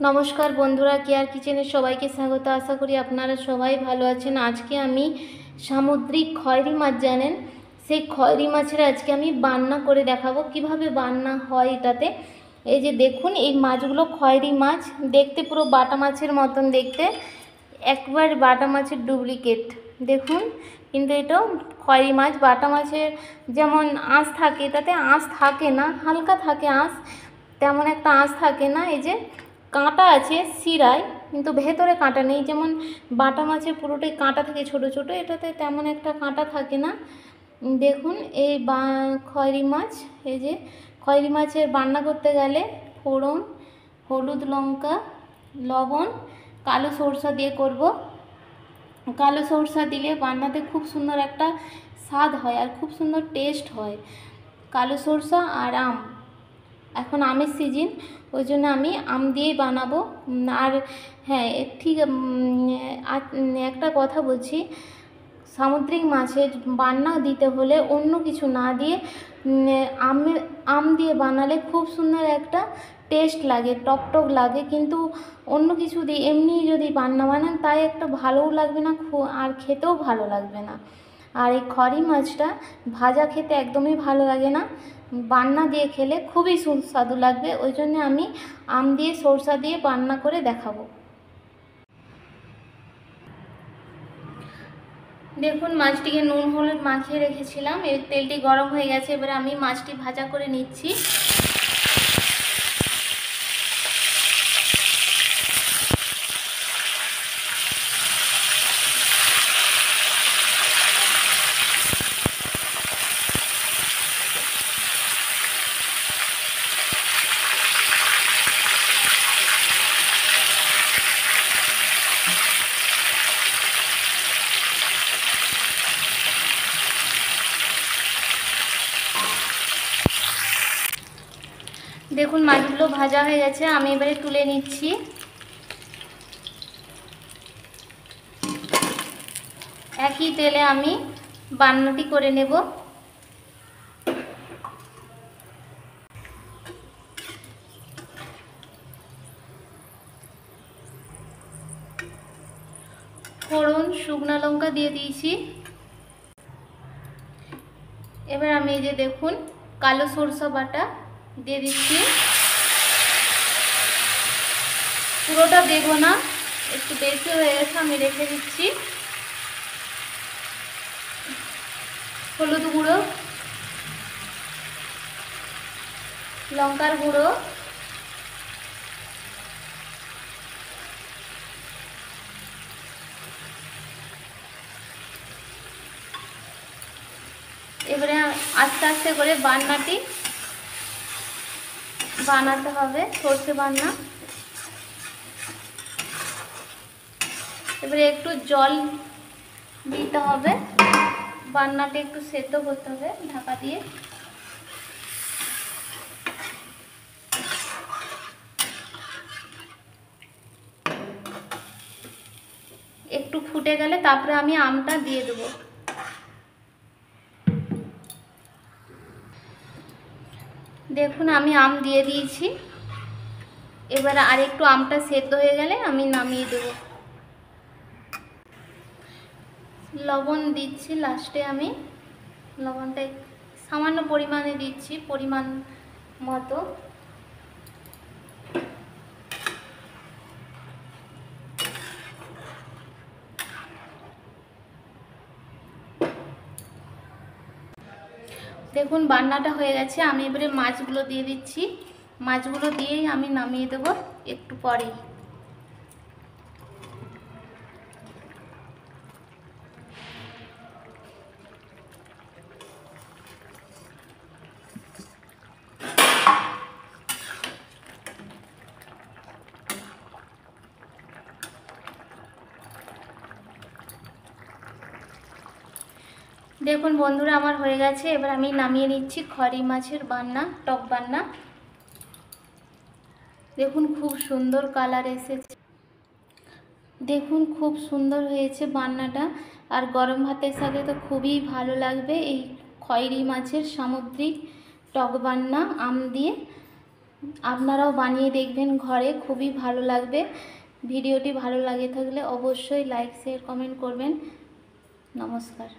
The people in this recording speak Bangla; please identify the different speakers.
Speaker 1: नमस्कार बंधुरा केयार किचेने सबाइके स्वागत। आशा करी आपनारा सबाई भालो आछेन। आज के आमी सामुद्रिक खयरी माछ जानेन सेई खयरी माछेर आज के आमी बान्ना करे देखाबो किभाबे बान्ना हय। एटाते এই যে দেখুন এই মাছগুলো খয়রি মাছ, দেখতে পুরো বাটা মাছের মতন দেখতে, একবার বাটা মাছের ডুপ্লিকেট দেখুন। কিন্তু এটা খয়রি মাছ। বাটা মাছের যেমন আঁশ থাকে এটাতে আঁশ থাকে না, হালকা থাকে আঁশ, তেমন একটা আঁশ থাকে না। এই যে কাঁটা আছে শিরায় কিন্তু ভেতরে কাঁটা নেই, যেমন বাটা মাছের পুরোটাই কাঁটা থাকে ছোট ছোট, এটাতে তেমন একটা কাঁটা থাকে না। দেখুন এই খয়রি মাছ, এই যে খয়রি মাছের রান্না করতে গেলে ফোড়ন, হলুদ, লঙ্কা, লবণ, কালো সরষা দিয়ে করব। কালো সরষা দিলে রান্নাতে খুব সুন্দর একটা স্বাদ হয় আর খুব সুন্দর টেস্ট হয়। কালো সরষা আর আম, এখন আমের সিজন, ওই জন্য আমি আম দিয়েই বানাবো। আর হ্যাঁ ঠিক একটা কথা বলছি, সামুদ্রিক মাছের বান্না দিতে হলে অন্য কিছু না দিয়ে আম দিয়ে বানালে খুব সুন্দর একটা টেস্ট লাগে, টকটক লাগে। কিন্তু অন্য কিছু দিয়ে এমনি যদি বান্না বানান তাই একটা ভালোও লাগবে না আর খেতেও ভালো লাগবে না। আর এই খয়রি মাছটা ভাজা খেতে একদমই ভালো লাগে না, বান্না দিয়ে খেলে খুবই সুস্বাদু লাগবে। ওই জন্য আমি আম দিয়ে সরষা দিয়ে বান্না করে দেখাবো। দেখুন মাছটিকে নুন হলুদ মাখিয়ে রেখেছিলাম, এর তেলটি গরম হয়ে গেছে। এবারে আমি মাছটি ভাজা করে নিচ্ছি। দেখুন মাছগুলো ভাজা হয়ে গেছে, আমি এবারে তুলে নিচ্ছি। একই তেলে আমি বান্নাটি করে নেব। ফোড়ন, শুকনো লঙ্কা দিয়ে দিয়েছি। এবার আমি এই যে দেখুন কালো সরষা বাটা দিয়ে দিচ্ছি। পুরোটা দেব না, একটু বেশি হয়ে গেছে, আমি রেখে দিচ্ছি। হলুদ গুঁড়ো, লঙ্কার গুঁড়ো, এবারে আস্তে আস্তে করে বান্নাটি বানাতে হবে, সরষে বান্না। এবারে একটু জল দিতে হবে, বান্নাটি একটু সেদ্ধ করতে হবে ঢাকা দিয়ে। একটু ফুটে গেলে তারপরে আমি আমটা দিয়ে দেবো। দেখুন আমি আম দিয়ে দিয়েছি। এবার আর একটু আমটা সেদ্ধ হয়ে গেলে আমি নামিয়ে দেব। লবণ দিচ্ছি লাস্টে, আমি লবণটা সামান্য পরিমাণে দিচ্ছি, পরিমাণ মতো। দেখুন বান্নাটা হয়ে গেছে, আমি এবারে মাছগুলো দিয়ে দিচ্ছি। মাছগুলো দিয়েই আমি নামিয়ে দেব একটু পরেই। দেখুন বন্ধুরা আমার হয়ে গেছে, এবার আমি নামিয়ে নিচ্ছি খয়রি মাছের বান্না, টক বান্না। দেখুন খুব সুন্দর কালার এসেছে, দেখুন খুব সুন্দর হয়েছে বান্নাটা। আর গরম ভাতের সাথে তো খুবই ভালো লাগবে এই খয়রি মাছের সামুদ্রিক টক বান্না আম দিয়ে। আপনারাও বানিয়ে দেখবেন ঘরে, খুবই ভালো লাগবে। ভিডিওটি ভালো লাগে থাকলে অবশ্যই লাইক শেয়ার কমেন্ট করবেন। নমস্কার।